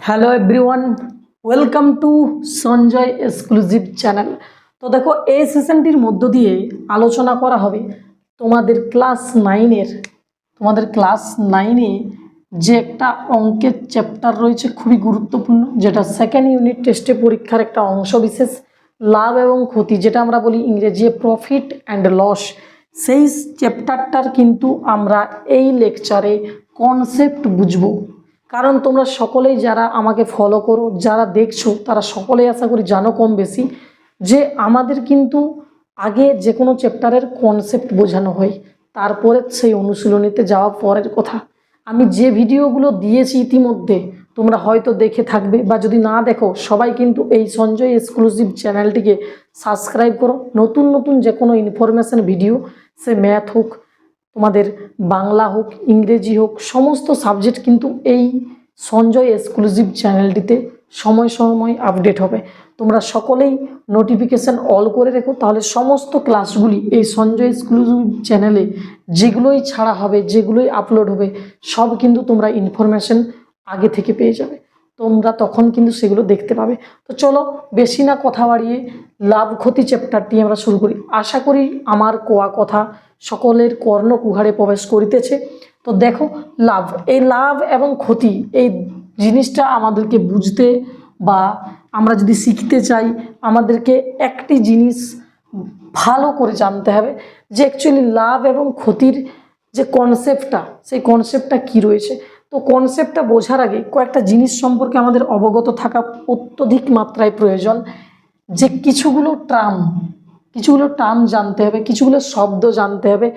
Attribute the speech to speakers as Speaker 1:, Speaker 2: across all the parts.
Speaker 1: Hello everyone, welcome to Sanjay exclusive channel. তো দেখো, এই সেশনটির মধ্য দিয়ে আলোচনা করা হবে তোমাদের ক্লাস নাইনে যে একটা অঙ্কের চ্যাপ্টার রয়েছে খুবই গুরুত্বপূর্ণ, যেটা সেকেন্ড ইউনিট টেস্টে পরীক্ষার একটা অংশ বিশেষ, লাভ এবং ক্ষতি, যেটা আমরা বলি ইংরেজি প্রফিট অ্যান্ড লস। সেই চ্যাপ্টারটার কিন্তু আমরা এই লেকচারে কনসেপ্ট বুঝবো। কারণ তোমরা সকলেই যারা আমাকে ফলো করো, যারা দেখছো, তারা সকলেই আশা করি জানো কম বেশি যে আমাদের কিন্তু আগে যে কোনো চ্যাপ্টারের কনসেপ্ট বোঝানো হয়, তারপরে সেই অনুশীলনীতে যাওয়া পরের কথা। আমি যে ভিডিওগুলো দিয়েছি ইতিমধ্যে তোমরা হয়তো দেখে থাকবে, বা যদি না দেখো সবাই কিন্তু এই সঞ্জয় এক্সক্লুসিভ চ্যানেলটিকে সাবস্ক্রাইব করো। নতুন নতুন যে কোনো ইনফরমেশান ভিডিও, সে ম্যাথ হোক, তোমাদের বাংলা হোক, ইংরেজি হোক, সমস্ত সাবজেক্ট কিন্তু এই সঞ্জয় এক্সক্লুসিভ চ্যানেলটিতে সময় সময় আপডেট হবে। তোমরা সকলেই নোটিফিকেশান অল করে রেখো, তাহলে সমস্ত ক্লাসগুলি এই সঞ্জয় এক্সক্লুসিভ চ্যানেলে যেগুলোই ছাড়া হবে, যেগুলোই আপলোড হবে, সব কিন্তু তোমরা ইনফরমেশান আগে থেকে পেয়ে যাবে। তোমরা তখন কিন্তু সেগুলো দেখতে পাবে। তো চলো বেশি না কথা বাড়িয়ে লাভ ক্ষতি চ্যাপ্টারটি আমরা শুরু করি। আশা করি আমার কোয়া কথা সকলের কর্ণকুহারে প্রবেশ করিতেছে। তো দেখো, এই লাভ এবং ক্ষতি এই জিনিসটা আমাদেরকে বুঝতে, বা আমরা যদি শিখতে চাই, আমাদেরকে একটি জিনিস ভালো করে জানতে হবে যে অ্যাকচুয়ালি লাভ এবং ক্ষতির যে কনসেপ্টটা, সেই কনসেপ্টটা কী রয়েছে। তো কনসেপ্টটা বোঝার আগে কয়েকটা জিনিস সম্পর্কে আমাদের অবগত থাকা অত্যধিক মাত্রায় প্রয়োজন। যে কিছুগুলো টার্ম জানতে হবে, কিছুগুলো শব্দ জানতে হবে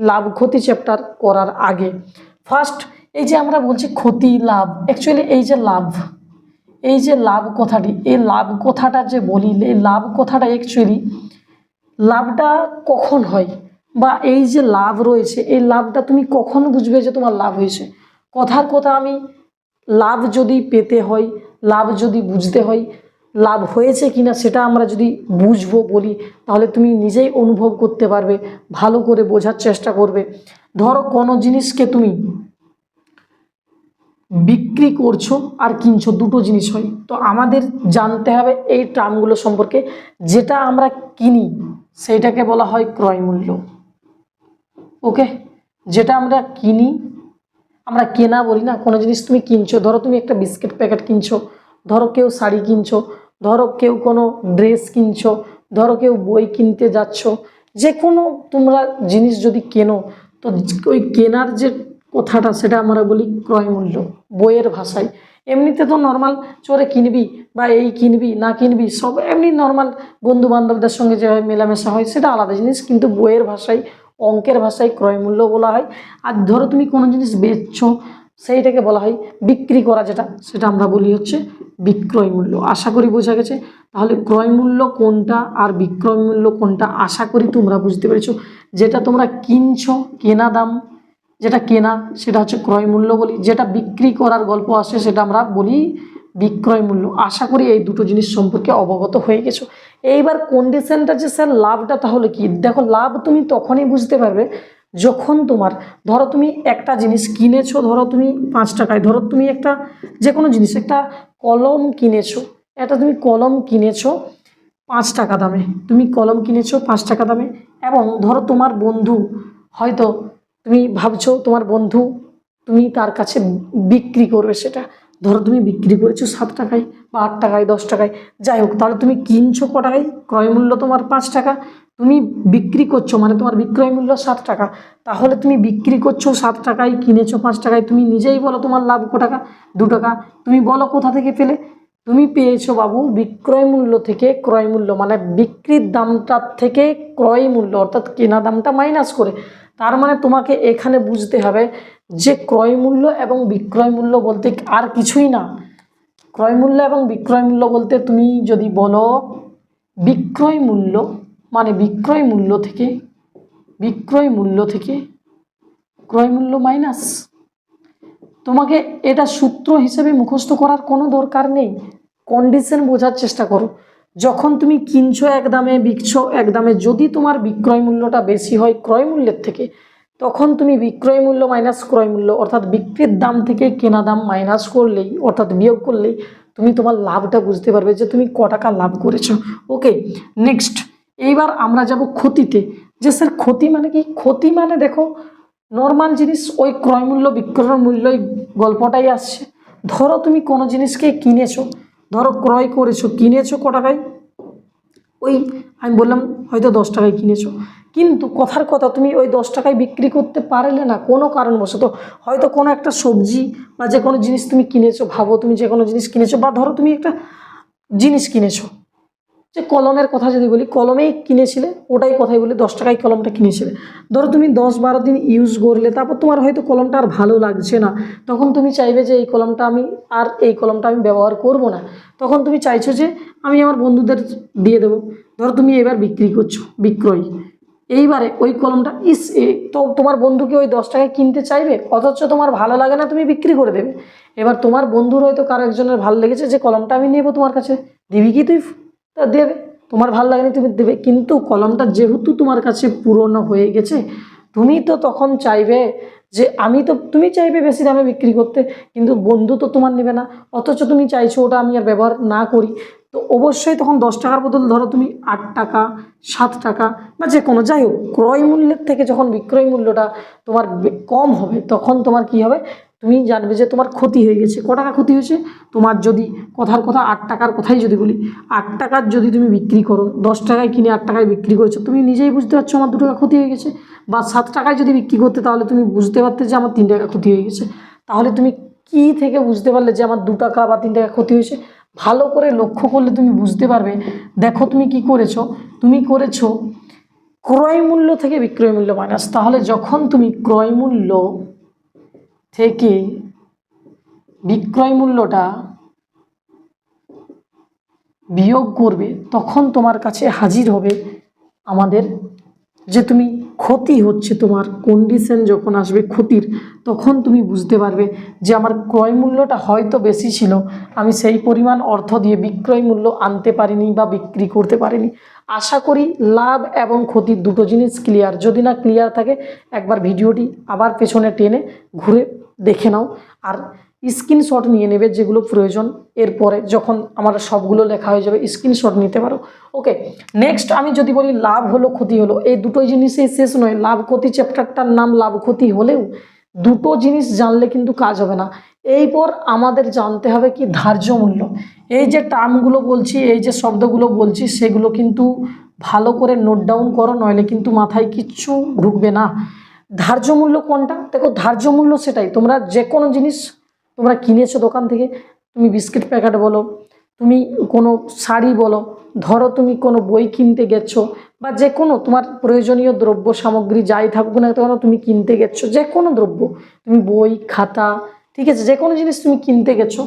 Speaker 1: লাভ ক্ষতি চ্যাপ্টার করার আগে। ফার্স্ট, এই যে আমরা বলছি ক্ষতি লাভ, অ্যাকচুয়ালি এই যে লাভ কথাটি, এই লাভ কথাটা যে বলি, এই লাভ কথাটা অ্যাকচুয়ালি লাভটা কখন হয়, বা এই যে লাভ রয়েছে, এই লাভটা তুমি কখন বুঝবে যে তোমার লাভ হয়েছে। কথার কথা, আমি লাভ যদি পেতে হয়, লাভ যদি বুঝতে হয়, লাভ হয়েছে কিনা সেটা আমরা যদি বুঝবো বলি, তাহলে তুমি নিজেই অনুভব করতে পারবে, ভালো করে বোঝার চেষ্টা করবে। ধরো কোনো জিনিসকে তুমি বিক্রি করছো আর কিনছো, দুটো জিনিস হয়। তো আমাদের জানতে হবে এই টার্মগুলো সম্পর্কে। যেটা আমরা কিনি সেইটাকে বলা হয় ক্রয় মূল্য। ওকে, যেটা আমরা কিনি, আমরা কেনা বলি না, কোনো জিনিস তুমি কিনছো, ধরো তুমি একটা বিস্কিট প্যাকেট কিনছো, ধরো কেউ শাড়ি কিনছো, ধরো কেউ কোনো ড্রেস কিনছো, ধরো কেউ বই কিনতে যাচ্ছ, যে কোনো তোমরা জিনিস যদি কেনো, তো ওই কেনার যে কথাটা সেটা আমরা বলি ক্রয় মূল্য বইয়ের ভাষায়। এমনিতে তো নর্মাল চোরে কিনবি বা এই কিনবি না কিনবি সব এমনি নর্মাল বন্ধু বান্ধবদের সঙ্গে যে মেলামেশা হয় সেটা আলাদা জিনিস, কিন্তু বইয়ের ভাষায়, অঙ্কের ভাষায় ক্রয় মূল্য বলা হয়। আর ধরো তুমি কোনো জিনিস বেচছো, সেইটাকে বলা হয় বিক্রি করা, সেটা আমরা বলি হচ্ছে বিক্রয় মূল্য। আশা করি বোঝা গেছে। তাহলে ক্রয় মূল্য কোনটা আর বিক্রয় মূল্য কোনটা আশা করি তোমরা বুঝতে পেরেছো। যেটা তোমরা কিনছো, কেনা দাম, যেটা কেনা সেটা হচ্ছে ক্রয় মূল্য বলি, যেটা বিক্রি করার গল্প আসে সেটা আমরা বলি বিক্রয় মূল্য। আশা করি এই দুটো জিনিস সম্পর্কে অবগত হয়ে গেছো। এইবার কন্ডিশনটা যে স্যার লাভটা তাহলে কি, দেখো লাভ তুমি তখনই বুঝতে পারবে যখন তোমার, ধরো তুমি একটা জিনিস কিনেছো, ধরো তুমি 5 টাকায়, ধরো তুমি একটা যে কোনো জিনিস, একটা কলম কিনেছো, তুমি কলম কিনেছো 5 টাকা দামে, তুমি কলম কিনেছো 5 টাকা দামে, এবং ধরো তোমার বন্ধু, হয়তো তুমি ভাবছো তোমার বন্ধু, তুমি তার কাছে বিক্রি করবে সেটা, ধরো তুমি বিক্রি করেছো 7 টাকায় বা 8 টাকায় 10 টাকায়, যাই হোক, তাহলে তুমি কিনছো ক টাকায়, ক্রয় মূল্য তোমার 5 টাকা, তুমি বিক্রি করছো মানে তোমার বিক্রয় মূল্য 7 টাকা, তাহলে তুমি বিক্রি করছো 7 টাকায়, কিনেছো 5 টাকায়, তুমি নিজেই বলো তোমার লাভ ক টাকা, 2 টাকা। তুমি বলো কোথা থেকে পেলে, তুমি পেয়েছো বাবু বিক্রয় মূল্য থেকে ক্রয় মূল্য, মানে বিক্রির দামটার থেকে ক্রয় মূল্য অর্থাৎ কেনা দামটা মাইনাস করে। তার মানে তোমাকে এখানে বুঝতে হবে যে ক্রয় মূল্য এবং বিক্রয় মূল্য বলতে আর কিছুই না। ক্রয় মূল্য এবং বিক্রয় মূল্য বলতে তুমি যদি বলো বিক্রয় মূল্য, মানে বিক্রয় মূল্য থেকে ক্রয় মূল্য মাইনাস। তোমাকে এটা সূত্র হিসেবে মুখস্থ করার কোনো দরকার নেই, কন্ডিশন বোঝার চেষ্টা করো। যখন তুমি কিনছো এক দামে, বিকছো এক দামে, যদি তোমার বিক্রয় মূল্যটা বেশি হয় ক্রয় মূল্যের থেকে, তখন তুমি বিক্রয় মূল্য মাইনাস ক্রয় মূল্য অর্থাৎ বিক্রির দাম থেকে কেনা দাম মাইনাস করলেই অর্থাৎ বিয়োগ করলেই তুমি তোমার লাভটা বুঝতে পারবে যে তুমি ক টাকা লাভ করেছো। ওকে, নেক্সট এইবার আমরা যাব ক্ষতিতে। যে স্যার ক্ষতি মানে কি? ক্ষতি মানে দেখো নর্মাল জিনিস ওই ক্রয় মূল্য বিক্রয় মূল্যই গল্পটাই আসছে। ধরো তুমি কোনো জিনিসকে কিনেছো, ধরো ক্রয় করেছো, কিনেছো ক টাকায়? ওই আমি বললাম হয়তো 10 টাকায় কিনেছো, কিন্তু কথার কথা তুমি ওই 10 টাকায় বিক্রি করতে পারলে না কোনো কারণবশত। হয়তো কোনো একটা সবজি বা যে কোনো জিনিস তুমি কিনেছো, ভাবো তুমি যে কোনো জিনিস কিনেছো, বা ধরো তুমি একটা জিনিস কিনেছো, যে কলমের কথা যদি বলি, কলমেই কিনেছিলে, ওটাই কথাই বলি 10 টাকায় কলমটা কিনেছিলে। ধরো তুমি 10-12 দিন ইউজ করলে, তারপর তোমার হয়তো কলমটা আর ভালো লাগছে না, তখন তুমি চাইবে যে এই কলমটা আমি ব্যবহার করব না। তখন তুমি চাইছো যে আমি আমার বন্ধুদের দিয়ে দেবো। ধরো তুমি এবার বিক্রি করছো, বিক্রয়। এইবারে ওই কলমটা তো তোমার বন্ধুকে ওই 10 টাকায় কিনতে চাইবে, অথচ তোমার ভালো লাগে না, তুমি বিক্রি করে দেবে। এবার তোমার বন্ধুর হয়তো কারো একজনের ভালো লেগেছে যে কলমটা আমি নেবো তোমার কাছে, দিবি কি তুই? তা দেবে। তোমার ভালো লাগেনি তুমি দেবে, কিন্তু কলমটা যেহেতু তোমার কাছে পুরনো হয়ে গেছে, তুমি তো তখন চাইবে যে তুমি চাইবে বেশি দামে বিক্রি করতে, কিন্তু বন্ধু তো তোমার নেবে না, অথচ তুমি চাইছো ওটা আমি আর ব্যবহার না করি। তো অবশ্যই তখন 10 টাকার বদল ধরো তুমি 8 টাকা, 7 টাকা বা যে কোনো, যাই হোক, ক্রয় মূল্যের থেকে যখন বিক্রয় মূল্যটা তোমার কম হবে, তখন তোমার কি হবে? তুমি জানবে যে তোমার ক্ষতি হয়ে গেছে। ক টাকা ক্ষতি হয়েছে? তোমার যদি কথার কথা 8 টাকার কথাই যদি বলি, 8 টাকার যদি তুমি বিক্রি করো, 10 টাকায় কিনে 8 টাকায় বিক্রি করেছো, তুমি নিজেই বুঝতে পারছো আমার 2 টাকা ক্ষতি হয়ে গেছে। বা 7 টাকায় যদি বিক্রি করতে, তাহলে তুমি বুঝতে পারতে যে আমার 3 টাকা ক্ষতি হয়ে গেছে। তাহলে তুমি কি থেকে বুঝতে পারলে যে আমার 2 টাকা বা 3 টাকা ক্ষতি হয়েছে? ভালো করে লক্ষ্য করলে তুমি বুঝতে পারবে। দেখো তুমি কি করেছো, তুমি করেছো ক্রয় মূল্য থেকে বিক্রয় মূল্য মাইনাস। তাহলে যখন তুমি ক্রয় মূল্য থেকে বিক্রয় মূল্যটা বিয়োগ করবে, তখন তোমার কাছে হাজির হবে আমাদের যে তুমি ক্ষতি হচ্ছে, তোমার কন্ডিশন যখন আসবে ক্ষতির, তখন তুমি বুঝতে পারবে যে আমার ক্রয় মূল্যটা হয়তো বেশি ছিল, আমি সেই পরিমাণ অর্থ দিয়ে বিক্রয় মূল্য আনতে পারিনি বা বিক্রি করতে পারিনি। আশা করি লাভ এবং ক্ষতির দুটো জিনিস ক্লিয়ার। যদি না ক্লিয়ার থাকে, একবার ভিডিওটি আবার পেছনে টেনে ঘুরে দেখে নাও, আর স্ক্রিনশট নিয়ে নেবে যেগুলো প্রয়োজন। এরপরে যখন আমার সবগুলো লেখা হয়ে যাবে, স্ক্রিনশট নিতে পারো। ওকে, নেক্সট আমি যদি বলি লাভ হলো ক্ষতি হলো, এই দুটোই জিনিসই শেষ নয়। লাভ ক্ষতি চ্যাপ্টারটার নাম লাভ ক্ষতি হলেও দুটো জিনিস জানলে কিন্তু কাজ হবে না। এরপর আমাদের জানতে হবে কি ধার্য মূল্য। এই যে টার্মগুলো বলছি, এই যে শব্দগুলো বলছি, সেগুলো কিন্তু ভালো করে নোট ডাউন করো, নইলে কিন্তু মাথায় কিচ্ছু ঢুকবে না। ধার্য মূল্য কোনটা? দেখো, ধার্য মূল্য সেটাই, তোমরা যে কোনো জিনিস তোমরা কিনেছো দোকান থেকে, তুমি বিস্কিট প্যাকেট বলো, তুমি কোনো শাড়ি বলো, ধরো তুমি কোনো বই কিনতে গেছো, বা যে কোনো তোমার প্রয়োজনীয় দ্রব্য সামগ্রী যাই থাকুক না কেন, তুমি কিনতে গেছো যে কোনো দ্রব্য, তুমি বই খাতা, ঠিক আছে, যে কোনো জিনিস তুমি কিনতে গেছো,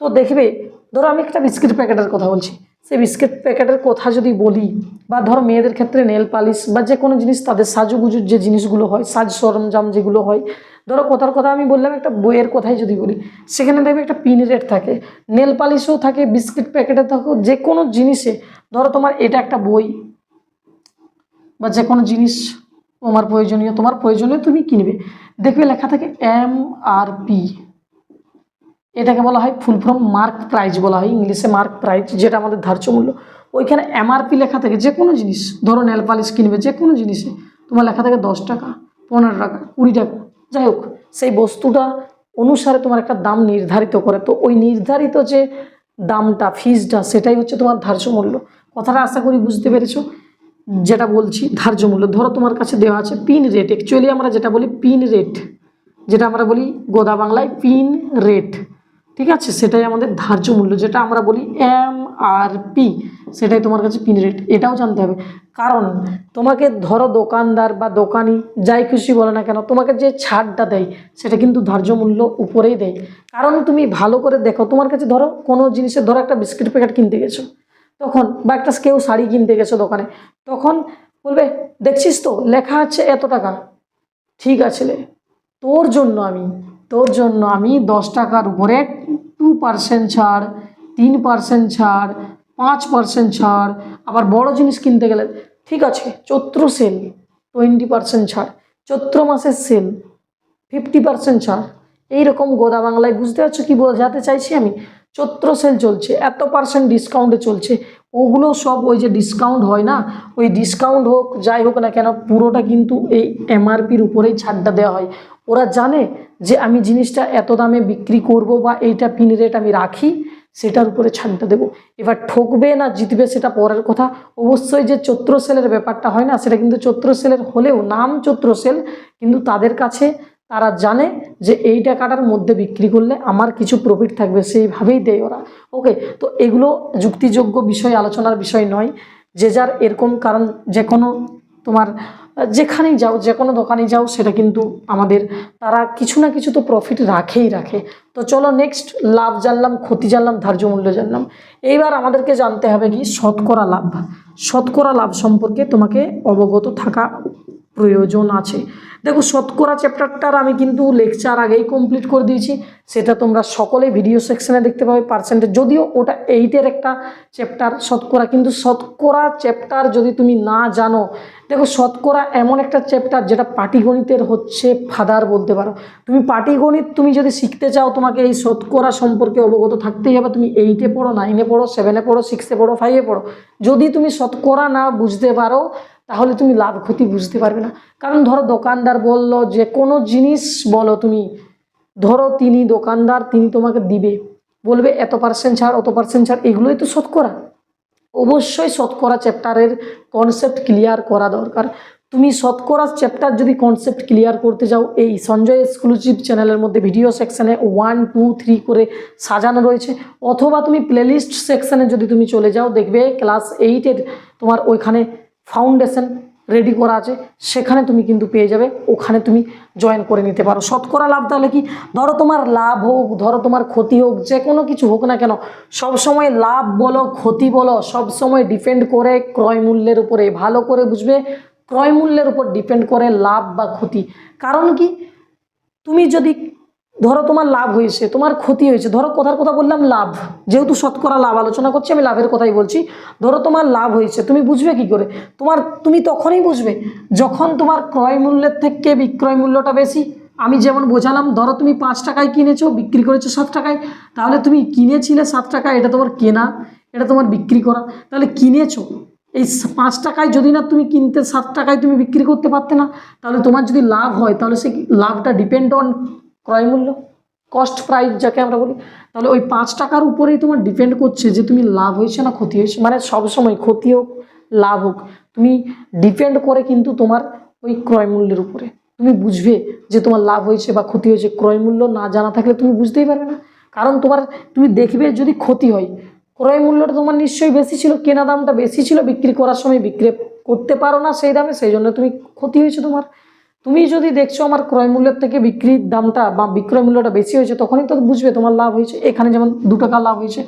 Speaker 1: তো দেখবে, ধরো আমি একটা বিস্কিট প্যাকেটের কথা বলছি, সেই বিস্কিট প্যাকেটের কথা যদি বলি, বা ধরো মেয়েদের ক্ষেত্রে নেল পালিশ বা যে কোনো জিনিস, তাদের সাজুগুজুর যে জিনিসগুলো হয়, সাজ সরঞ্জাম যেগুলো হয়, ধরো কথার কথা আমি বললাম একটা বইয়ের কথাই যদি বলি, সেখানে দেখবে একটা পিন রেট থাকে, নেল পালিশও থাকে, বিস্কিট প্যাকেটে থাকো, যে কোনো জিনিসে, ধরো তোমার এটা একটা বই বা যে কোনো জিনিস তোমার প্রয়োজনীয় তুমি কিনবে, দেখবে লেখা থাকে MRP। এটাকে বলা হয় ফুল ফর্ম মার্ক প্রাইস বলা হয়, ইংলিশে মার্ক প্রাইস, যেটা আমাদের ধার্য মূল্য। ওইখানে MRP লেখা থাকে যে কোনো জিনিস, ধরো নেল পালিশ কিনবে, যে কোনো জিনিসে তোমার লেখা থাকে 10 টাকা, 15 টাকা, 20 টাকা, যাই হোক, সেই বস্তুটা অনুসারে তোমার একটা দাম নির্ধারিত করে। তো ওই নির্ধারিত যে দামটা, ফিজটা, সেটাই হচ্ছে তোমার ধার্য মূল্য। কথাটা আশা করি বুঝতে পেরেছো। যেটা বলছি ধার্য মূল্য, ধরো তোমার কাছে দেওয়া আছে পিন রেট, অ্যাকচুয়ালি আমরা যেটা বলি পিন রেট, যেটা আমরা বলি গোদা বাংলায় পিন রেট, ঠিক আছে, সেটাই আমাদের ধার্য মূল্য, যেটা আমরা বলি MRP, সেটাই তোমার কাছে পিন রেট। এটাও জানতে হবে, কারণ তোমাকে ধরো দোকানদার বা দোকানি যাই খুশি বলে না কেন, তোমাকে যে ছাড়টা দেয় সেটা কিন্তু ধার্য মূল্য উপরেই দেয়। কারণ তুমি ভালো করে দেখো, তোমার কাছে ধরো কোনো জিনিসের, ধরো একটা বিস্কিট প্যাকেট কিনতে গেছো তখন, বা একটা কেউ শাড়ি কিনতে গেছো দোকানে, তখন বলবে দেখছিস তো লেখা আছে এত টাকা, ঠিক আছে লে, তোর জন্য আমি 10 টাকার উপরে 2% ছাড়, 3% ছাড়, 5% ছাড়, আবার বড় জিনিস কিনতে গেলে ঠিক আছে 14 সেল, 20% ছাড়, চৈত্র মাসের সেল 50% ছাড়, এইরকম গোদা বাংলায়। বুঝতে পারছো কি বোঝাতে চাইছি আমি? চৈত্র সেল চলছে, এত পার্সেন্ট ডিসকাউন্টে চলছে, ওগুলো সব ওই যে ডিসকাউন্ট হয় না, ওই ডিসকাউন্ট হোক যাই হোক না কেন পুরোটা কিন্তু এই এমআরপির উপরেই ছাড়টা দেওয়া হয়। ওরা জানে যে আমি জিনিসটা এত দামে বিক্রি করব বা এইটা পিন রেট আমি রাখি, সেটার উপরে ছাড়টা দেবো। এবার ঠকবে না জিতবে সেটা পরের কথা। অবশ্যই যে চৈত্র সেলের ব্যাপারটা হয় না, সেটা কিন্তু চৈত্র সেলের হলেও নাম চৈত্র সেল, কিন্তু তাদের কাছে তারা জানে যে এই টাকাটার মধ্যে বিক্রি করলে আমার কিছু প্রফিট থাকবে, সেইভাবেই দেয় ওরা। ওকে, তো এগুলো যুক্তিযোগ্য বিষয়, আলোচনার বিষয় নয়। যে যার এরকম, কারণ যে কোনো তোমার যেখানেই যাও, যে কোনো দোকানে যাও, সেটা কিন্তু আমাদের তারা কিছু না কিছু তো প্রফিট রাখে। তো চলো নেক্সট, লাভ জানলাম, ক্ষতি জানলাম, ধার্য মূল্য জানলাম। এইবার আমাদেরকে জানতে হবে কি শতকরা লাভ। শতকরা লাভ সম্পর্কে তোমাকে অবগত থাকা প্রয়োজন আছে। দেখো, শতকরা চ্যাপ্টারটার আমি কিন্তু লেকচার আগেই কমপ্লিট করে দিয়েছি, সেটা তোমরা সকলে ভিডিও সেকশনে দেখতে পাবে পার্সেন্টেজ, যদিও ওটা 8-এর একটা চ্যাপ্টার শতকরা, কিন্তু শতকরা চ্যাপ্টার যদি তুমি না জানো, দেখো শতকরা এমন একটা চ্যাপ্টার যেটা পাটিগণিতের হচ্ছে ফাদার বলতে পারো। তুমি পাটিগণিত তুমি যদি শিখতে চাও, তোমাকে এই শতকরা সম্পর্কে অবগত থাকতেই হবে। তুমি 8-এ পড়ো, 9-এ পড়ো, 7-এ পড়ো, 6-এ পড়ো, 5-এ পড়ো, যদি তুমি শতকরা না বুঝতে পারো তাহলে তুমি লাভ ক্ষতি বুঝতে পারবে না। কারণ ধরো দোকানদার বলল, যে কোনো জিনিস বলো তুমি, ধরো তিনি দোকানদার, তিনি তোমাকে দিবে, বলবে এত পার্সেন্ট ছাড়, অত পার্সেন্ট ছাড়, এগুলোই তো শতকরা। অবশ্যই শতকরা চ্যাপ্টারের কনসেপ্ট ক্লিয়ার করা দরকার। তুমি শতকরা চ্যাপ্টার যদি কনসেপ্ট ক্লিয়ার করতে যাও, এই সঞ্জয় এক্সক্লুসিভ চ্যানেলের মধ্যে ভিডিও সেকশানে 1, 2, 3 করে সাজানো রয়েছে, অথবা তুমি প্লেলিস্ট সেকশানে যদি তুমি চলে যাও, দেখবে ক্লাস 8-এর তোমার ওইখানে ফাউন্ডেশন রেডি করা আছে, সেখানে তুমি কিন্তু পেয়ে যাবে, ওখানে তুমি জয়েন করে নিতে পারো। শতকরা লাভ তাহলে কি, ধরো তোমার লাভ হোক, ধরো তোমার ক্ষতি হোক, যে কোনো কিছু হোক না কেন, সব সময় লাভ বলো ক্ষতি বলো, সব সময় ডিপেন্ড করে ক্রয় মূল্যের উপরে। ভালো করে বুঝবে, ক্রয় মূল্যের উপর ডিপেন্ড করে লাভ বা ক্ষতি। কারণ কি, তুমি যদি ধরো তোমার লাভ হয়েছে, তোমার ক্ষতি হয়েছে, ধরো কথার কথা বললাম লাভ, যেহেতু শতকরা লাভ আলোচনা করছি, আমি লাভের কথাই বলছি। ধরো তোমার লাভ হয়েছে, তুমি বুঝবে কি করে? তুমি তখনই বুঝবে যখন তোমার ক্রয় মূল্যের থেকে বিক্রয় মূল্যটা বেশি। আমি যেমন বোঝালাম, ধরো তুমি 5 টাকায় কিনেছো, বিক্রি করেছো 7 টাকায়, তাহলে তুমি কিনেছিলে 7 টাকায়, এটা তোমার কেনা, এটা তোমার বিক্রি করা, তাহলে কিনেছো এই 5 টাকায়, যদি না তুমি কিনতে 7 টাকায় তুমি বিক্রি করতে পারতে না, তাহলে তোমার যদি লাভ হয়, তাহলে সেই লাভটা ডিপেন্ড অন ক্রয় মূল্য, কস্ট প্রাইস যাকে আমরা বলি। তাহলে ওই 5 টাকার উপরেই তোমার ডিপেন্ড করছে যে তুমি লাভ হয়েছে না ক্ষতি হয়েছে। মানে সবসময় ক্ষতি হোক লাভ হোক, তুমি ডিপেন্ড করে কিন্তু তোমার ওই ক্রয় মূল্যের উপরে। তুমি বুঝবে যে তোমার লাভ হয়েছে বা ক্ষতি হয়েছে, ক্রয় মূল্য না জানা থাকলে তুমি বুঝতেই পারবে না। কারণ তুমি দেখবে যদি ক্ষতি হয়, ক্রয় মূল্যটা তোমার নিশ্চয়ই বেশি ছিল, কেনা দামটা বেশি ছিল, বিক্রি করার সময় বিক্রি করতে পারো না সেই দামে, সেই জন্য তুমি ক্ষতি হয়েছে তোমার। তুমি যদি দেখছো আমার ক্রয় মূল্যের থেকে বিক্রির দামটা বা বিক্রয় মূল্যটা বেশি হয়েছে, তখনই তো বুঝবে তোমার লাভ হয়েছে। এখানে যেমন 2 টাকা লাভ হয়েছে,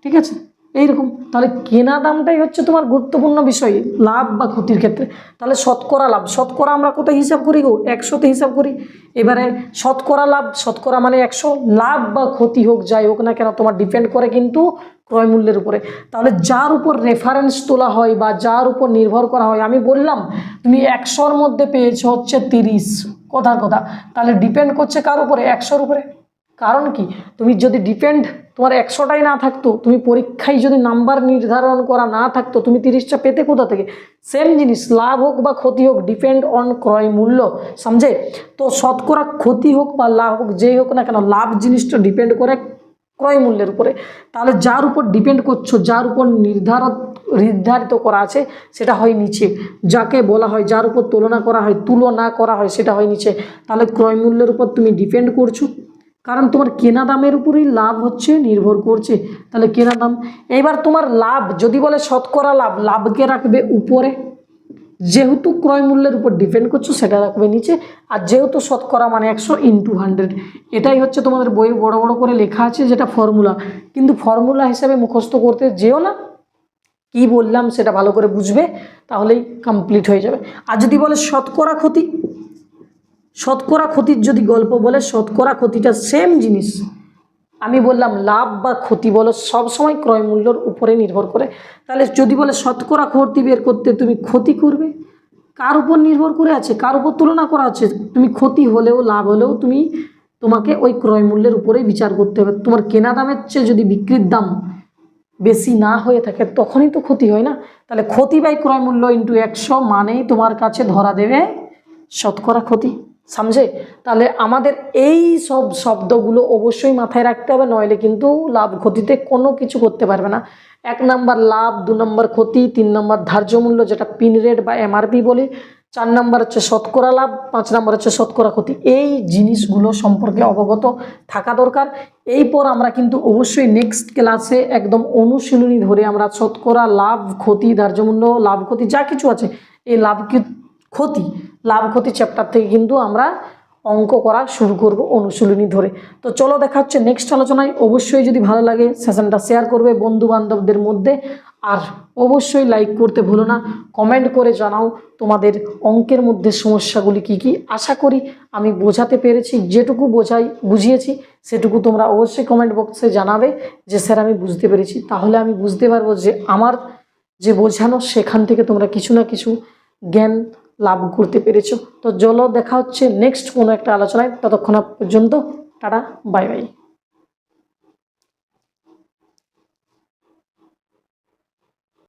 Speaker 1: ঠিক আছে, এইরকম। তাহলে কেনা দামটাই হচ্ছে তোমার গুরুত্বপূর্ণ বিষয় লাভ বা ক্ষতির ক্ষেত্রে। তাহলে শতকরা লাভ, শতকরা আমরা কোথায় হিসাব করি গো? 100-তে হিসাব করি। এবারে শতকরা লাভ, শতকরা মানে 100, লাভ বা ক্ষতি হোক যাই হোক না কেন, তোমার ডিপেন্ড করে কিন্তু ক্রয় মূল্যের উপরে। তাহলে যার উপর রেফারেন্স তোলা হয় বা যার উপর নির্ভর করা হয়, আমি বললাম তুমি 100-র মধ্যে পেয়েছো হচ্ছে 30, কথার কথা, তাহলে ডিপেন্ড করছে কার উপরে? 100-র উপরে। কারণ কি, তুমি যদি তোমার 100টাই না থাকতো, তুমি পরীক্ষায় যদি নাম্বার নির্ধারণ করা না থাকতো, তুমি 30টা পেতে কোথা থেকে? সেম জিনিস, লাভ হোক বা ক্ষতি হোক, ডিপেন্ড অন ক্রয় মূল্য, সমঝে? তো শতকরা ক্ষতি হোক বা লাভ হোক, যেই হোক না কেন, লাভ জিনিসটা ডিপেন্ড করে ক্রয় মূল্যের উপরে। তাহলে যার উপর ডিপেন্ড করছো, যার উপর নির্ধারিত করা আছে, সেটা হয় নিচে, যাকে বলা হয় যার উপর তুলনা করা হয় সেটা হয় নিচে। তাহলে ক্রয় মূল্যের উপর তুমি ডিপেন্ড করছো, কারণ তোমার কেনা দামের উপরেই লাভ হচ্ছে নির্ভর করছে। তাহলে কেনা দাম, এইবার তোমার লাভ যদি বলে শতকরা লাভ, লাভকে রাখবে উপরে, যেহেতু ক্রয় মূল্যের উপর ডিপেন্ড করছো সেটা রাখবে নিচে, আর যেহেতু শতকরা মানে 100 × 100, এটাই হচ্ছে তোমাদের বইয়ে বড় বড় করে লেখা আছে, যেটা ফর্মুলা। কিন্তু ফর্মুলা হিসেবে মুখস্থ করতে যেও না, কি বললাম সেটা ভালো করে বুঝবে, তাহলেই কমপ্লিট হয়ে যাবে। আর যদি বলে শতকরা ক্ষতি, শতকরা ক্ষতির যদি গল্প বলে, শতকরা ক্ষতিটা সেম জিনিস। আমি বললাম লাভ বা ক্ষতি বলো সবসময় ক্রয় মূল্যর উপরে নির্ভর করে। তাহলে যদি বলে শতকরা ক্ষতি বের করতে তুমি ক্ষতি করবে, কার উপর নির্ভর করে আছে, কার উপর তুলনা করা আছে? তুমি ক্ষতি হলেও লাভ হলেও তোমাকে ওই ক্রয় মূল্যের উপরেই বিচার করতে হবে। তোমার কেনা দামের চেয়ে যদি বিক্রির দাম বেশি না হয়ে থাকে তখনই তো ক্ষতি হয় না। তাহলে ক্ষতি বাই ক্রয় মূল্য ইন্টু 100 মানেই তোমার কাছে ধরা দেবে শতকরা ক্ষতি। समझे? তাহলে আমাদের এই সব শব্দগুলো অবশ্যই মাথায় রাখতে হবে, নইলে কিন্তু লাভ ক্ষতিতে কোনো কিছু করতে পারবে না। 1 নম্বর লাভ, 2 নম্বর ক্ষতি, 3 নম্বর ধার্য মূল্য যেটা পিন রেট বা এমআরপি বলি, 4 নম্বর হচ্ছে শতকরা লাভ, 5 নম্বর হচ্ছে শতকরা ক্ষতি। এই জিনিসগুলো সম্পর্কে অবগত থাকা দরকার। এরপর আমরা কিন্তু অবশ্যই নেক্সট ক্লাসে একদম অনুশীলনী ধরে আমরা শতকরা লাভ, ক্ষতি, ধার্য মূল্য, লাভ ক্ষতি যা কিছু আছে এই ক্ষতি লাভ ক্ষতি চ্যাপ্টার থেকে কিন্তু আমরা অঙ্ক করা শুরু করব অনুশীলনী ধরে। তো চলো দেখা হচ্ছে নেক্সট আলোচনায়। অবশ্যই যদি ভালো লাগে সেশনটা শেয়ার করবে বন্ধু বান্ধবদের মধ্যে, আর অবশ্যই লাইক করতে ভুলো না। কমেন্ট করে জানাও তোমাদের অঙ্কের মধ্যে সমস্যাগুলি কি কি। আশা করি আমি বোঝাতে পেরেছি, যেটুকু বুঝিয়েছি সেটুকু তোমরা অবশ্যই কমেন্ট বক্সে জানাবে যে স্যার আমি বুঝতে পেরেছি। তাহলে আমি বুঝতে পারবো যে আমার যে বোঝানো সেখান থেকে তোমরা কিছু না কিছু জ্ঞান লাভ করতে পেরেছো। তো চলো দেখা হচ্ছে নেক্সট কোনো একটা আলোচনায়। ততক্ষণ পর্যন্ত টাটা, বাই বাই।